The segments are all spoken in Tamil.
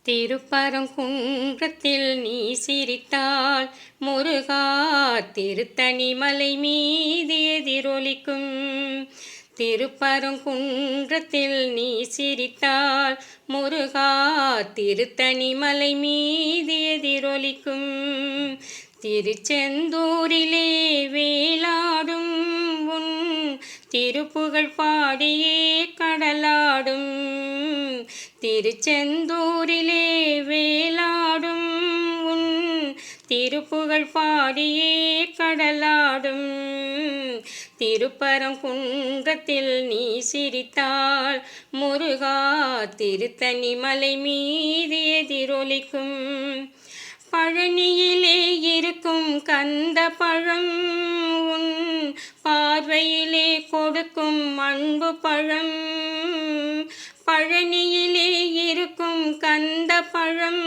திருப்பரங்குன்றத்தில் நீ சிரித்தால் முருகா திருத்தணி மலை மீது எதிரொலிக்கும். திருப்பரங்குன்றத்தில் நீ சிரித்தால் முருகா திருத்தணி மலை மீது எதிரொலிக்கும். திருச்செந்தூரிலே வேலாடும் உன் திருப்புகழ் பாடியே கடலாடும். திருச்செந்தூரிலே வேலாடும் உன் திருப்புகழ் பாடியே கடலாடும். திருப்பரங்குன்றத்தில் நீ சிரித்தால் முருகா திருத்தணி மலை மீது எதிரொலிக்கும். பழனியிலே இருக்கும் கந்த பழம் உன் பார்வையிலே கொடுக்கும் அன்பு பழம். பழனியிலே இருக்கும் கந்த பழம்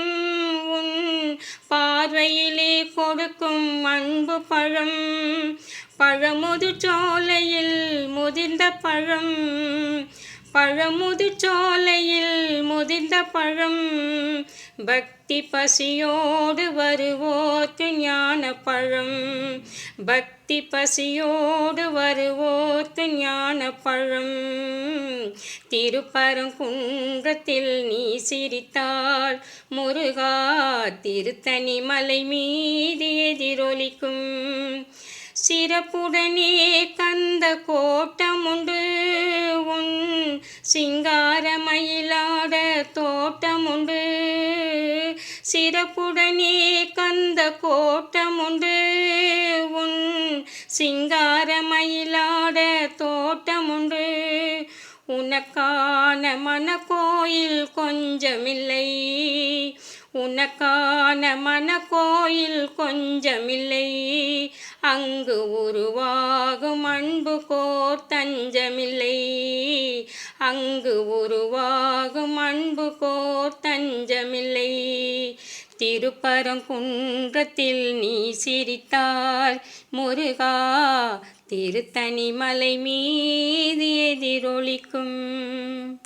உன் பார்வையிலே கொடுக்கும் அன்பு பழம். பழமுதிர் சோலையில் முதிர்ந்த பழம். பழமுதிர் சோலையில் முதிர்ந்த பழம். பக்தி பசியோடு வருவோர்க்கு ஞான பழம். பக்தி பசியோடு வருவோர்க்கு ஞான பழம். திருப்பரங்குன்றத்தில் நீ சிரித்தால் முருகா திருத்தணி மலை மீது எதிரொலிக்கும். சிறப்புடனே கந்த கோட்டமுண்டு உன் சிங்கார மயிலாட தோட்டமுண்டு. சிறப்புடனே கந்த கோட்டமுண்டு உன் சிங்கார மயிலாட தோட்டமுண்டு. உனக்கான மனக்கோயில் கொஞ்சமில்லை. உனக்கான மனக்கோயில் கொஞ்சமில்லை. அங்கு உருவாகும் அன்பு கோர் தஞ்சமில்லை. அங்கு உருவாகும் அன்பு கோர் தஞ்சமில்லை. திருப்பரங்குன்றத்தில் நீ சிரித்தால் முருகா திருத்தணி மலை மீது எதிரொலிக்கும்.